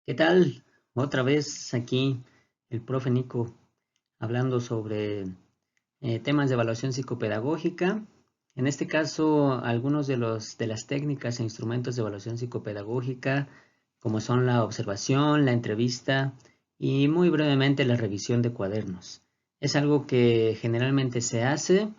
¿Qué tal? Otra vez aquí el profe Nico hablando sobre temas de evaluación psicopedagógica. En este caso, algunos de las técnicas e instrumentos de evaluación psicopedagógica, como son la observación, la entrevista y muy brevemente la revisión de cuadernos. Es algo que generalmente se hace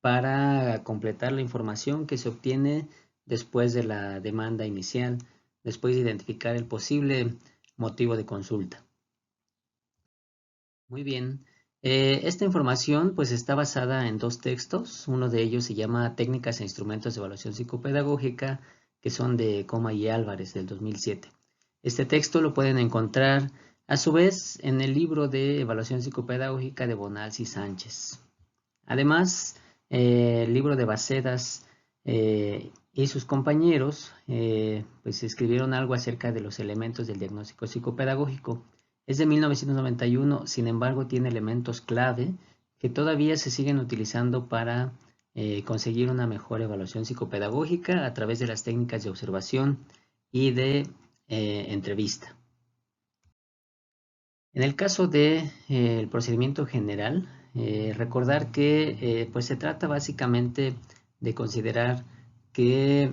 para completar la información que se obtiene después de la demanda inicial, después de identificar el posible motivo de consulta. Muy bien. Esta información pues está basada en dos textos. Uno de ellos se llama Técnicas e Instrumentos de Evaluación Psicopedagógica, que son de Coma y Álvarez del 2007. Este texto lo pueden encontrar a su vez en el libro de Evaluación Psicopedagógica de Bonals y Sánchez. Además, el libro de Bacedas y sus compañeros pues escribieron algo acerca de los elementos del diagnóstico psicopedagógico. Es de 1991, sin embargo tiene elementos clave que todavía se siguen utilizando para conseguir una mejor evaluación psicopedagógica a través de las técnicas de observación y de entrevista. En el caso del procedimiento general, recordar que pues se trata básicamente de considerar que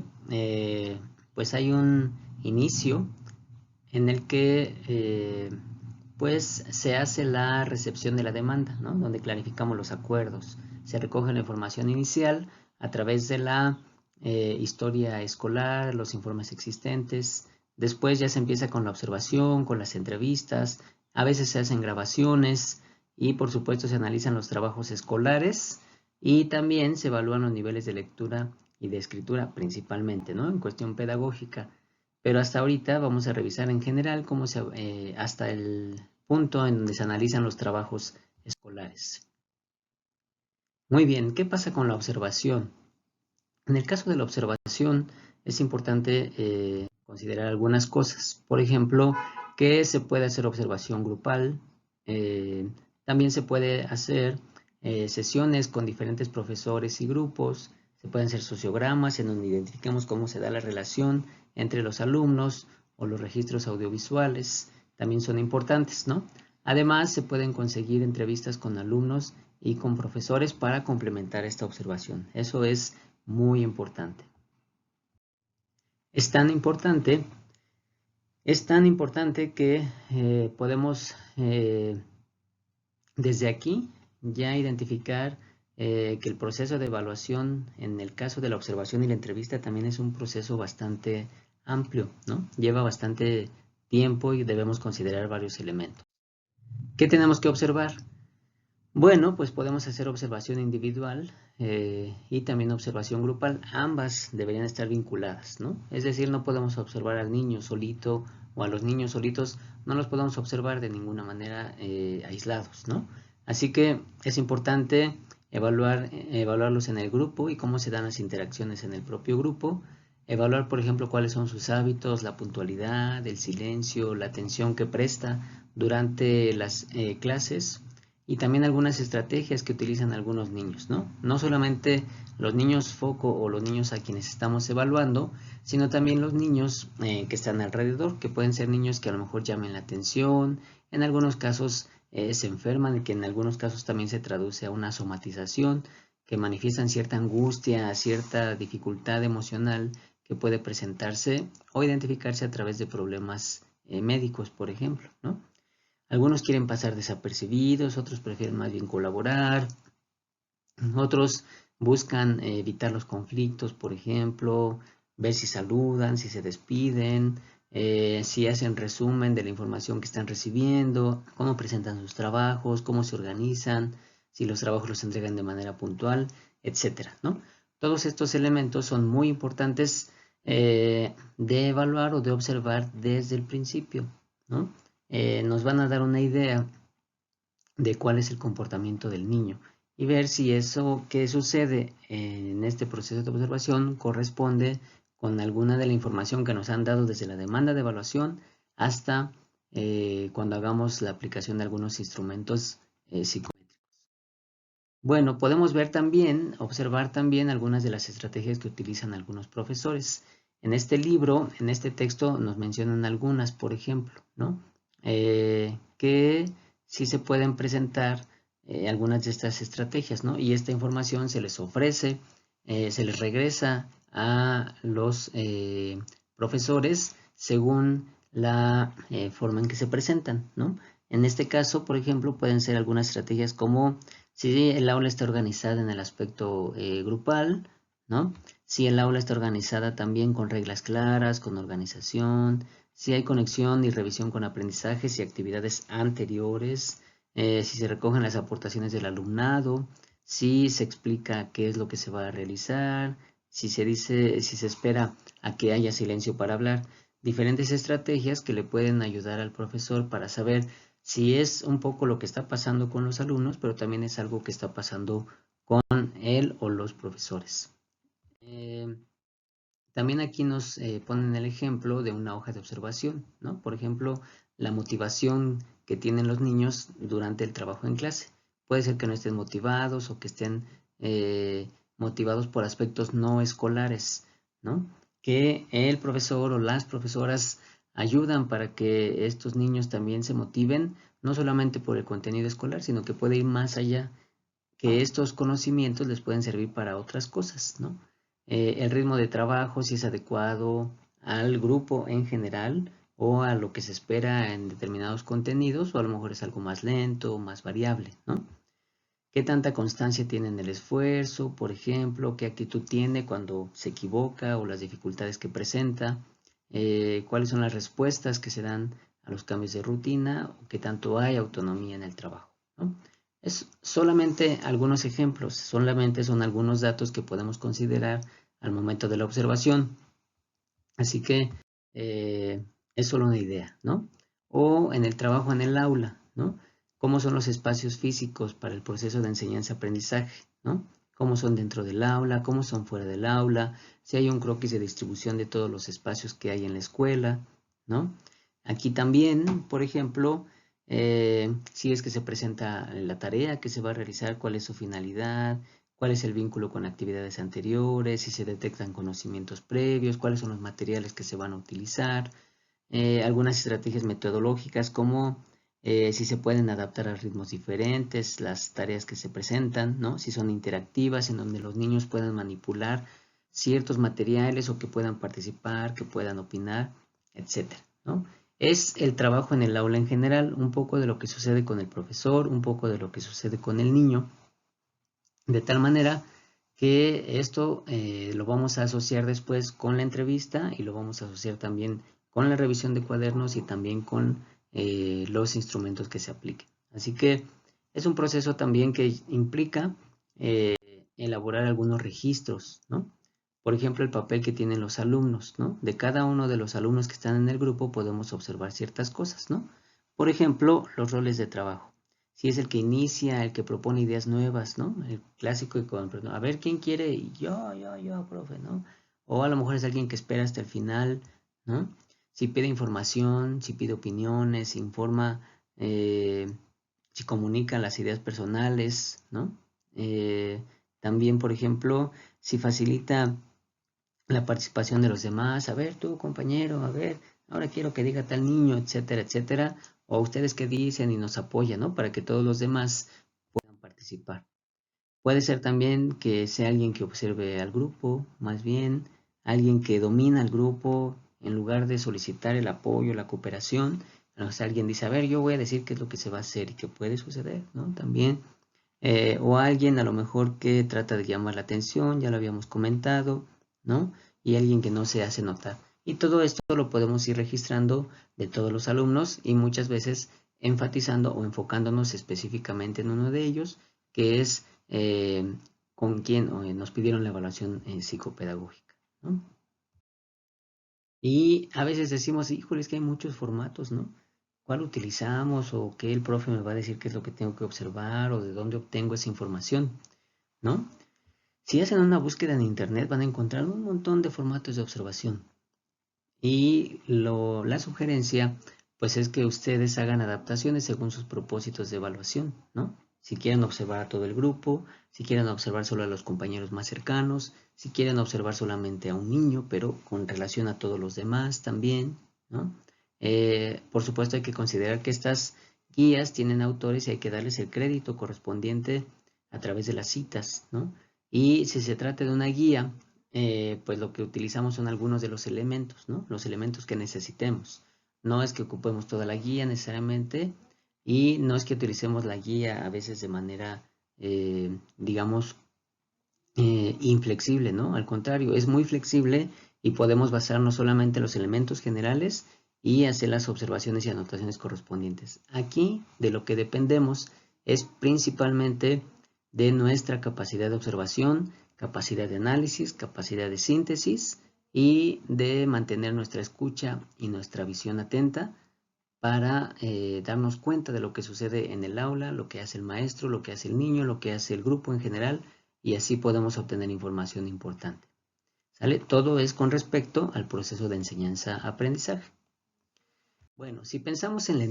pues hay un inicio en el que pues se hace la recepción de la demanda, ¿no? Donde clarificamos los acuerdos. Se recoge la información inicial a través de la historia escolar, los informes existentes. Después ya se empieza con la observación, con las entrevistas. A veces se hacen grabaciones y por supuesto se analizan los trabajos escolares y también se evalúan los niveles de lectura y de escritura principalmente, ¿no? En cuestión pedagógica. Pero hasta ahorita vamos a revisar en general hasta el punto en donde se analizan los trabajos escolares. Muy bien, ¿qué pasa con la observación? En el caso de la observación es importante considerar algunas cosas. Por ejemplo, que se puede hacer observación grupal. eh, También se puede hacer sesiones con diferentes profesores y grupos. Se pueden hacer sociogramas en donde identifiquemos cómo se da la relación entre los alumnos o los registros audiovisuales. También son importantes, ¿no? Además, se pueden conseguir entrevistas con alumnos y con profesores para complementar esta observación. Eso es muy importante. Es tan importante, es tan importante que podemos desde aquí ya identificar que el proceso de evaluación en el caso de la observación y la entrevista también es un proceso bastante amplio, ¿no? Lleva bastante tiempo y debemos considerar varios elementos. ¿Qué tenemos que observar? Bueno, pues podemos hacer observación individual y también observación grupal. Ambas deberían estar vinculadas, ¿no? Es decir, no podemos observar al niño solito o a los niños solitos, no los podemos observar de ninguna manera aislados, ¿no? Así que es importante evaluarlos en el grupo y cómo se dan las interacciones en el propio grupo. Evaluar, por ejemplo, cuáles son sus hábitos, la puntualidad, el silencio, la atención que presta durante las clases y también algunas estrategias que utilizan algunos niños, ¿no? No solamente los niños foco o los niños a quienes estamos evaluando, sino también los niños que están alrededor, que pueden ser niños que a lo mejor llamen la atención, en algunos casos se enferman y que en algunos casos también se traduce a una somatización, que manifiestan cierta angustia, cierta dificultad emocional que puede presentarse o identificarse a través de problemas médicos, por ejemplo, ¿no? Algunos quieren pasar desapercibidos, otros prefieren más bien colaborar, otros buscan evitar los conflictos, por ejemplo, ver si saludan, si se despiden, si hacen resumen de la información que están recibiendo, cómo presentan sus trabajos, cómo se organizan, si los trabajos los entregan de manera puntual, etcétera, ¿no? Todos estos elementos son muy importantes de evaluar o de observar desde el principio, ¿no? Nos van a dar una idea de cuál es el comportamiento del niño y ver si eso que sucede en este proceso de observación corresponde con alguna de la información que nos han dado desde la demanda de evaluación hasta cuando hagamos la aplicación de algunos instrumentos psicométricos. Bueno, podemos ver también, observar también algunas de las estrategias que utilizan algunos profesores. En este libro, en este texto, nos mencionan algunas, por ejemplo, ¿no? Que sí se pueden presentar algunas de estas estrategias, ¿no? Y esta información se les ofrece, se les regresa a los profesores según la forma en que se presentan, ¿no? En este caso, por ejemplo, pueden ser algunas estrategias como si el aula está organizada en el aspecto grupal, ¿no? Si el aula está organizada también con reglas claras, con organización, si hay conexión y revisión con aprendizajes y actividades anteriores, si se recogen las aportaciones del alumnado, si se explica qué es lo que se va a realizar, si se espera a que haya silencio para hablar, diferentes estrategias que le pueden ayudar al profesor para saber si es un poco lo que está pasando con los alumnos, pero también es algo que está pasando con él o los profesores. También aquí nos ponen el ejemplo de una hoja de observación, ¿no? Por ejemplo, la motivación que tienen los niños durante el trabajo en clase. Puede ser que no estén motivados o que estén motivados por aspectos no escolares, ¿no? Que el profesor o las profesoras ayudan para que estos niños también se motiven, no solamente por el contenido escolar, sino que puede ir más allá, que estos conocimientos les pueden servir para otras cosas, ¿no? El ritmo de trabajo, si es adecuado al grupo en general o a lo que se espera en determinados contenidos, o a lo mejor es algo más lento, más variable, ¿no? ¿Qué tanta constancia tiene en el esfuerzo, por ejemplo? ¿Qué actitud tiene cuando se equivoca o las dificultades que presenta? ¿Cuáles son las respuestas que se dan a los cambios de rutina? ¿O qué tanto hay autonomía en el trabajo, ¿no? Es solamente algunos ejemplos, solamente son algunos datos que podemos considerar al momento de la observación. Así que es solo una idea, ¿no? O en el trabajo en el aula, ¿no? ¿Cómo son los espacios físicos para el proceso de enseñanza-aprendizaje, ¿no? ¿Cómo son dentro del aula? ¿Cómo son fuera del aula? Si hay un croquis de distribución de todos los espacios que hay en la escuela, ¿no? Aquí también, por ejemplo, si es que se presenta la tarea que se va a realizar, cuál es su finalidad, cuál es el vínculo con actividades anteriores, si se detectan conocimientos previos, cuáles son los materiales que se van a utilizar, algunas estrategias metodológicas como si se pueden adaptar a ritmos diferentes, las tareas que se presentan, ¿no? Si son interactivas, en donde los niños puedan manipular ciertos materiales o que puedan participar, que puedan opinar, etcétera, ¿no? Es el trabajo en el aula en general, un poco de lo que sucede con el profesor, un poco de lo que sucede con el niño, de tal manera que esto lo vamos a asociar después con la entrevista y lo vamos a asociar también con la revisión de cuadernos y también con los instrumentos que se apliquen. Así que es un proceso también que implica elaborar algunos registros, ¿no? Por ejemplo, el papel que tienen los alumnos, ¿no? De cada uno de los alumnos que están en el grupo podemos observar ciertas cosas, ¿no? Por ejemplo, los roles de trabajo. Si es el que inicia, el que propone ideas nuevas, ¿no? El clásico de a ver, ¿quién quiere? Yo, profe, ¿no? O a lo mejor es alguien que espera hasta el final, ¿no? Si pide información, si pide opiniones, si informa, si comunica las ideas personales, ¿no? También, por ejemplo, si facilita la participación de los demás, a ver tú compañero, a ver, ahora quiero que diga tal niño, etcétera, etcétera, o ustedes que dicen y nos apoyan, ¿no? Para que todos los demás puedan participar. Puede ser también que sea alguien que observe al grupo, más bien alguien que domina el grupo, en lugar de solicitar el apoyo, la cooperación, alguien dice, a ver, yo voy a decir qué es lo que se va a hacer y qué puede suceder, ¿no? También, o alguien a lo mejor que trata de llamar la atención, ya lo habíamos comentado, ¿no? Y alguien que no se hace notar. Y todo esto lo podemos ir registrando de todos los alumnos y muchas veces enfatizando o enfocándonos específicamente en uno de ellos, que es con quien nos pidieron la evaluación psicopedagógica, ¿no? Y a veces decimos, híjole, es que hay muchos formatos, ¿no? ¿Cuál utilizamos o qué el profe me va a decir qué es lo que tengo que observar o de dónde obtengo esa información, ¿no? Si hacen una búsqueda en internet van a encontrar un montón de formatos de observación. Y la sugerencia, pues es que ustedes hagan adaptaciones según sus propósitos de evaluación, ¿no? si quieren observar a todo el grupo, si quieren observar solo a los compañeros más cercanos, si quieren observar solamente a un niño, pero con relación a todos los demás también, ¿no? Por supuesto hay que considerar que estas guías tienen autores y hay que darles el crédito correspondiente a través de las citas, ¿no? Y si se trata de una guía, pues lo que utilizamos son algunos de los elementos, ¿no? Los elementos que necesitemos. No es que ocupemos toda la guía necesariamente y no es que utilicemos la guía a veces de manera, digamos, inflexible, ¿no? Al contrario, es muy flexible y podemos basarnos solamente en los elementos generales y hacer las observaciones y anotaciones correspondientes. Aquí de lo que dependemos es principalmente de nuestra capacidad de observación, capacidad de análisis, capacidad de síntesis y de mantener nuestra escucha y nuestra visión atenta para darnos cuenta de lo que sucede en el aula, lo que hace el maestro, lo que hace el niño, lo que hace el grupo en general, y así podemos obtener información importante. ¿Sale? Todo es con respecto al proceso de enseñanza-aprendizaje. Bueno, si pensamos en la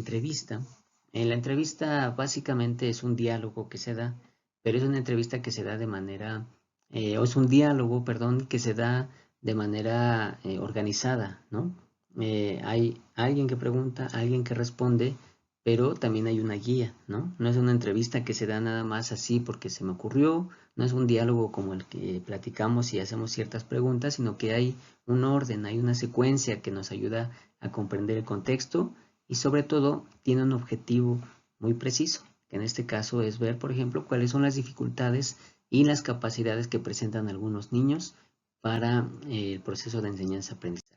entrevista básicamente es un diálogo que se da, pero es una entrevista que se da de manera, o es un diálogo, perdón, que se da de manera organizada, ¿no? Hay alguien que pregunta, alguien que responde, pero también hay una guía, ¿no? No es una entrevista que se da nada más así porque se me ocurrió, no es un diálogo como el que platicamos y hacemos ciertas preguntas, sino que hay un orden, hay una secuencia que nos ayuda a comprender el contexto y sobre todo tiene un objetivo muy preciso, que en este caso es ver, por ejemplo, cuáles son las dificultades y las capacidades que presentan algunos niños para el proceso de enseñanza-aprendizaje.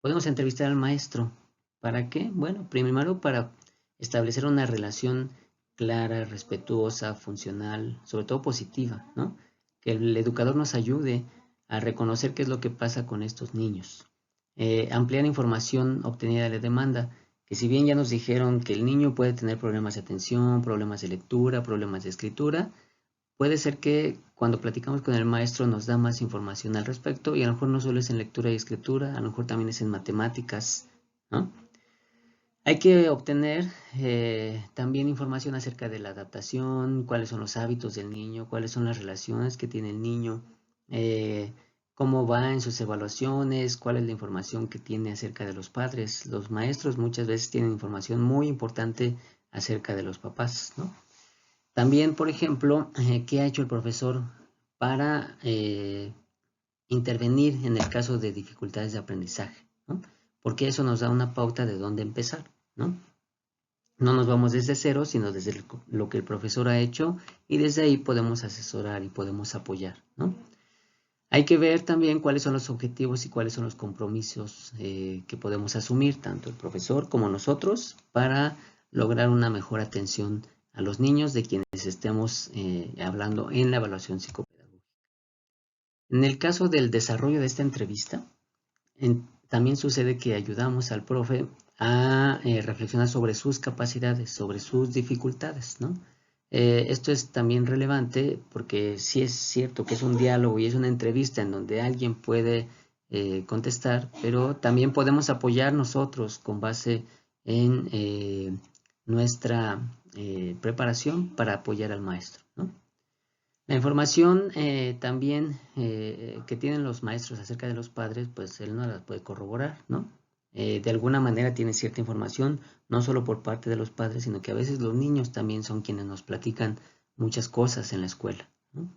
Podemos entrevistar al maestro. ¿Para qué? Bueno, primero para establecer una relación clara, respetuosa, funcional, sobre todo positiva, ¿no? Que el educador nos ayude a reconocer qué es lo que pasa con estos niños. Ampliar información obtenida de la demanda, que si bien ya nos dijeron que el niño puede tener problemas de atención, problemas de lectura, problemas de escritura, puede ser que cuando platicamos con el maestro nos da más información al respecto y a lo mejor no solo es en lectura y escritura, a lo mejor también es en matemáticas, ¿no? Hay que obtener también información acerca de la adaptación, cuáles son los hábitos del niño, cuáles son las relaciones que tiene el niño, cómo va en sus evaluaciones, cuál es la información que tiene acerca de los padres. Los maestros muchas veces tienen información muy importante acerca de los papás, ¿no? También, por ejemplo, ¿qué ha hecho el profesor para intervenir en el caso de dificultades de aprendizaje, ¿no? Porque eso nos da una pauta de dónde empezar, ¿no? No nos vamos desde cero, sino desde lo que el profesor ha hecho y desde ahí podemos asesorar y podemos apoyar, ¿no? Hay que ver también cuáles son los objetivos y cuáles son los compromisos que podemos asumir, tanto el profesor como nosotros, para lograr una mejor atención a los niños de quienes estemos hablando en la evaluación psicopedagógica. En el caso del desarrollo de esta entrevista, también sucede que ayudamos al profe a reflexionar sobre sus capacidades, sobre sus dificultades, ¿no? Esto es también relevante porque sí es cierto que es un diálogo y es una entrevista en donde alguien puede contestar, pero también podemos apoyar nosotros con base en nuestra preparación para apoyar al maestro, ¿no? La información también que tienen los maestros acerca de los padres, pues él no la puede corroborar, ¿no? De alguna manera tiene cierta información, no solo por parte de los padres, sino que a veces los niños también son quienes nos platican muchas cosas en la escuela, ¿no?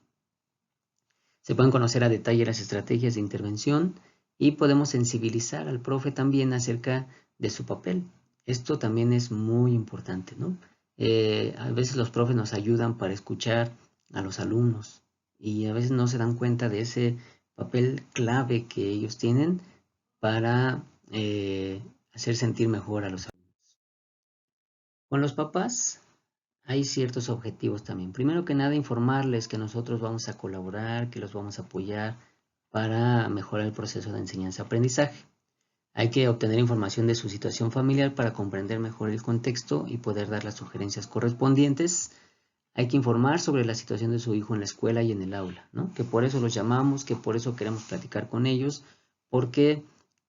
Se pueden conocer a detalle las estrategias de intervención y podemos sensibilizar al profe también acerca de su papel. Esto también es muy importante, ¿no? A veces los profes nos ayudan para escuchar a los alumnos y a veces no se dan cuenta de ese papel clave que ellos tienen para hacer sentir mejor a los alumnos. Con los papás hay ciertos objetivos también. Primero que nada, informarles que nosotros vamos a colaborar, que los vamos a apoyar para mejorar el proceso de enseñanza-aprendizaje. Hay que obtener información de su situación familiar para comprender mejor el contexto y poder dar las sugerencias correspondientes. Hay que informar sobre la situación de su hijo en la escuela y en el aula, ¿no? Que por eso los llamamos, que por eso queremos platicar con ellos, porque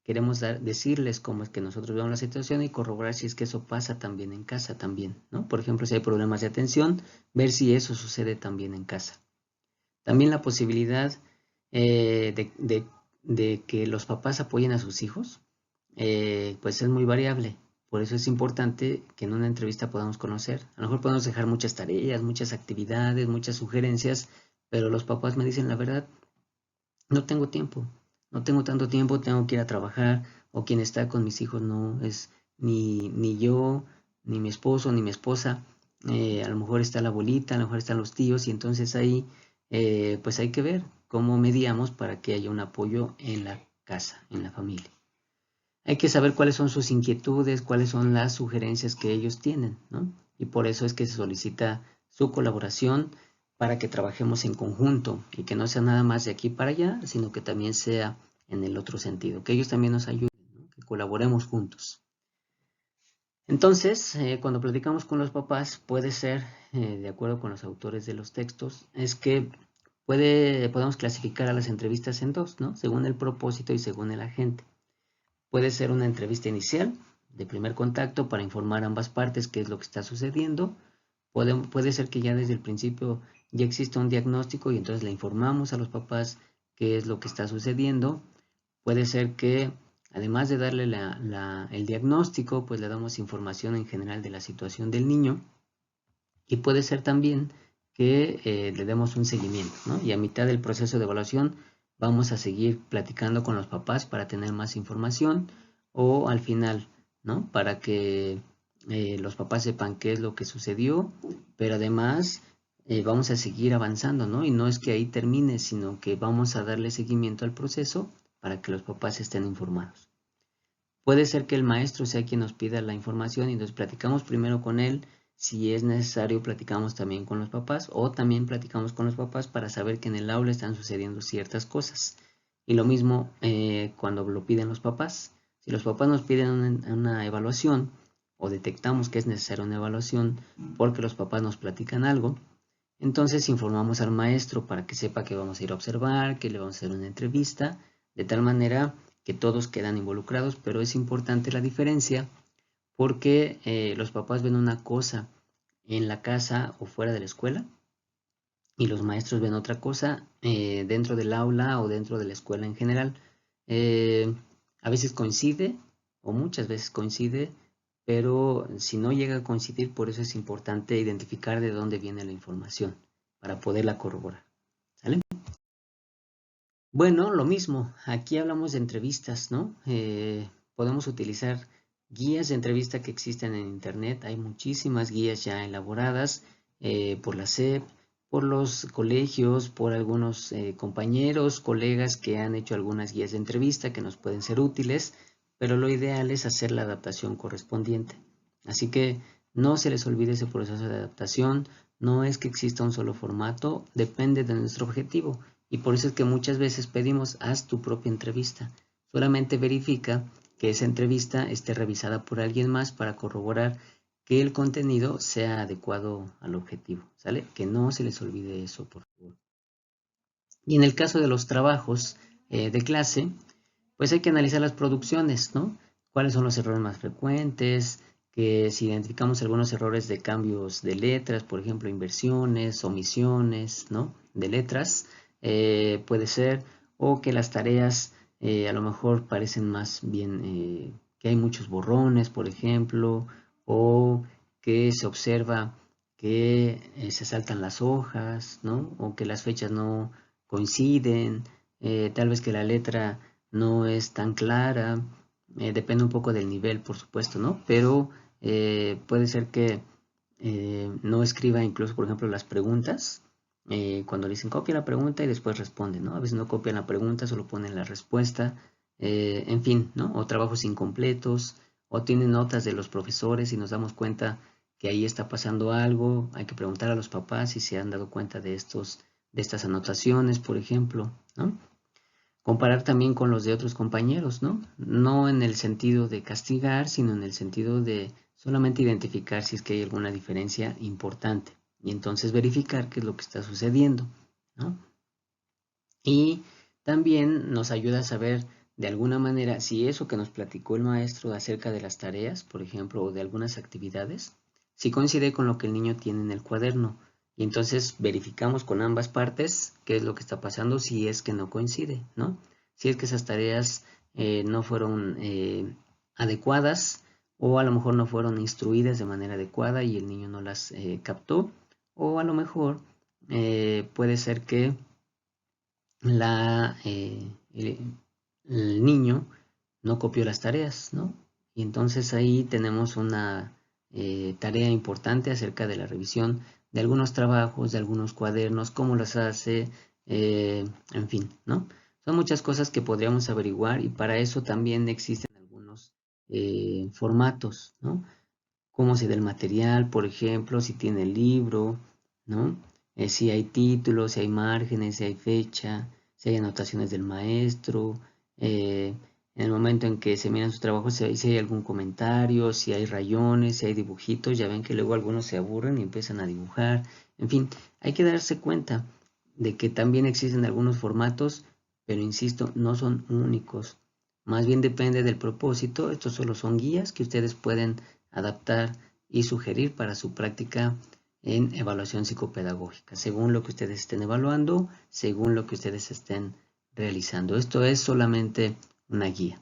queremos decirles cómo es que nosotros vemos la situación y corroborar si es que eso pasa también en casa también, ¿no? Por ejemplo, si hay problemas de atención, ver si eso sucede también en casa. También la posibilidad de que los papás apoyen a sus hijos, pues es muy variable. Por eso es importante que en una entrevista podamos conocer. A lo mejor podemos dejar muchas tareas, muchas actividades, muchas sugerencias, pero los papás me dicen la verdad, no tengo tiempo, no tengo tanto tiempo, tengo que ir a trabajar, o quien está con mis hijos no es ni yo, ni mi esposo, ni mi esposa. A lo mejor está la abuelita, a lo mejor están los tíos, y entonces ahí pues hay que ver cómo mediamos para que haya un apoyo en la casa, en la familia. Hay que saber cuáles son sus inquietudes, cuáles son las sugerencias que ellos tienen, ¿no? Y por eso es que se solicita su colaboración para que trabajemos en conjunto y que no sea nada más de aquí para allá, sino que también sea en el otro sentido, que ellos también nos ayuden, ¿no? Que colaboremos juntos. Entonces, cuando platicamos con los papás, puede ser, de acuerdo con los autores de los textos, es que podemos clasificar a las entrevistas en dos, ¿no? Según el propósito y según el agente. Puede ser una entrevista inicial, de primer contacto, para informar a ambas partes qué es lo que está sucediendo. Puede ser que ya desde el principio ya exista un diagnóstico y entonces le informamos a los papás qué es lo que está sucediendo. Puede ser que además de darle el diagnóstico, pues le damos información en general de la situación del niño. Y puede ser también que le demos un seguimiento, ¿no? Y a mitad del proceso de evaluación vamos a seguir platicando con los papás para tener más información, o al final, ¿no? Para que los papás sepan qué es lo que sucedió, pero además vamos a seguir avanzando, ¿no? Y no es que ahí termine, sino que vamos a darle seguimiento al proceso para que los papás estén informados. Puede ser que el maestro sea quien nos pida la información y entonces platicamos primero con él. Si es necesario, platicamos también con los papás, o también platicamos con los papás para saber que en el aula están sucediendo ciertas cosas. Y lo mismo cuando lo piden los papás. Si los papás nos piden una evaluación, o detectamos que es necesaria una evaluación porque los papás nos platican algo, entonces informamos al maestro para que sepa que vamos a ir a observar, que le vamos a hacer una entrevista, de tal manera que todos quedan involucrados, pero es importante la diferencia porque los papás ven una cosa en la casa o fuera de la escuela y los maestros ven otra cosa dentro del aula o dentro de la escuela en general. A veces coincide o muchas veces coincide, pero si no llega a coincidir, por eso es importante identificar de dónde viene la información para poderla corroborar. ¿Sale? Bueno, lo mismo, aquí hablamos de entrevistas, ¿no? Podemos utilizar guías de entrevista que existen en internet. Hay muchísimas guías ya elaboradas por la SEP, por los colegios, por algunos compañeros, colegas que han hecho algunas guías de entrevista que nos pueden ser útiles, pero lo ideal es hacer la adaptación correspondiente. Así que no se les olvide ese proceso de adaptación. No es que exista un solo formato, depende de nuestro objetivo. Y por eso es que muchas veces pedimos, haz tu propia entrevista. Solamente verifica que esa entrevista esté revisada por alguien más para corroborar que el contenido sea adecuado al objetivo, ¿sale? Que no se les olvide eso, por favor. Y en el caso de los trabajos de clase, pues hay que analizar las producciones, ¿no? ¿Cuáles son los errores más frecuentes? Que si identificamos algunos errores de cambios de letras, por ejemplo, inversiones, omisiones, ¿no? De letras, puede ser, o que las tareas a lo mejor parecen más bien que hay muchos borrones, por ejemplo, o que se observa que se saltan las hojas, ¿no? O que las fechas no coinciden, tal vez que la letra no es tan clara, depende un poco del nivel, por supuesto, ¿no? Pero puede ser que no escriba incluso, por ejemplo, las preguntas, cuando le dicen copia la pregunta y después responde, ¿no? A veces no copian la pregunta, solo ponen la respuesta, en fin, ¿no? O trabajos incompletos, o tienen notas de los profesores y nos damos cuenta que ahí está pasando algo, hay que preguntar a los papás si se han dado cuenta de estas anotaciones, por ejemplo, ¿no? Comparar también con los de otros compañeros, ¿no? No en el sentido de castigar, sino en el sentido de solamente identificar si es que hay alguna diferencia importante y entonces verificar qué es lo que está sucediendo, ¿no? Y también nos ayuda a saber de alguna manera, si eso que nos platicó el maestro acerca de las tareas, por ejemplo, o de algunas actividades, si coincide con lo que el niño tiene en el cuaderno. Y entonces verificamos con ambas partes qué es lo que está pasando si es que no coincide, ¿no? Si es que esas tareas no fueron adecuadas o a lo mejor no fueron instruidas de manera adecuada y el niño no las captó, o a lo mejor puede ser que el niño no copió las tareas, ¿no? Y entonces ahí tenemos una tarea importante acerca de la revisión de algunos trabajos, de algunos cuadernos, cómo los hace, en fin, ¿no? Son muchas cosas que podríamos averiguar y para eso también existen algunos formatos, ¿no? Cómo se da el material, por ejemplo, si tiene el libro, ¿no? Si hay títulos, si hay márgenes, si hay fecha, si hay anotaciones del maestro, en el momento en que se miran sus trabajos, si hay algún comentario, si hay rayones, si hay dibujitos, ya ven que luego algunos se aburren y empiezan a dibujar, en fin, hay que darse cuenta de que también existen algunos formatos, pero insisto, no son únicos, más bien depende del propósito, estos solo son guías que ustedes pueden adaptar y sugerir para su práctica en evaluación psicopedagógica, según lo que ustedes estén evaluando, según lo que ustedes estén realizando. Esto es solamente una guía.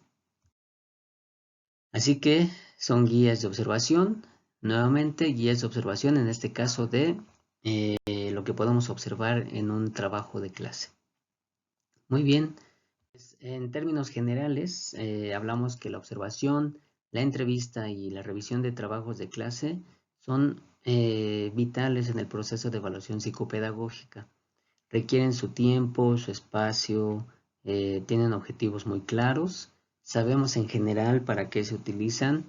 Así que son guías de observación, nuevamente guías de observación en este caso de lo que podemos observar en un trabajo de clase. Muy bien, en términos generales hablamos que la observación, la entrevista y la revisión de trabajos de clase son vitales en el proceso de evaluación psicopedagógica. Requieren su tiempo, su espacio, tienen objetivos muy claros, sabemos en general para qué se utilizan,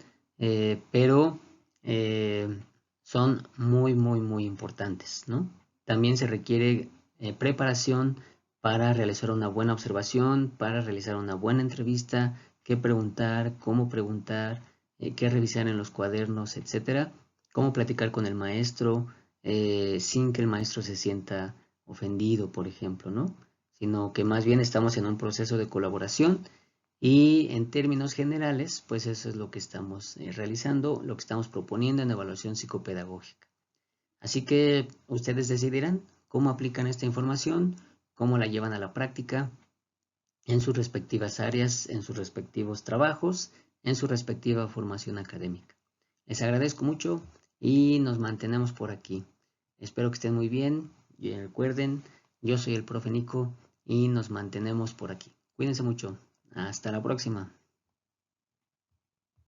pero son muy importantes, ¿no? También se requiere preparación para realizar una buena observación, para realizar una buena entrevista, qué preguntar, cómo preguntar, qué revisar en los cuadernos, etcétera, cómo platicar con el maestro sin que el maestro se sienta ofendido, por ejemplo, ¿no? Sino que más bien estamos en un proceso de colaboración y en términos generales, pues eso es lo que estamos realizando, lo que estamos proponiendo en evaluación psicopedagógica. Así que ustedes decidirán cómo aplican esta información, cómo la llevan a la práctica en sus respectivas áreas, en sus respectivos trabajos, en su respectiva formación académica. Les agradezco mucho y nos mantenemos por aquí. Espero que estén muy bien y recuerden, yo soy el profe Nico y nos mantenemos por aquí. Cuídense mucho. Hasta la próxima.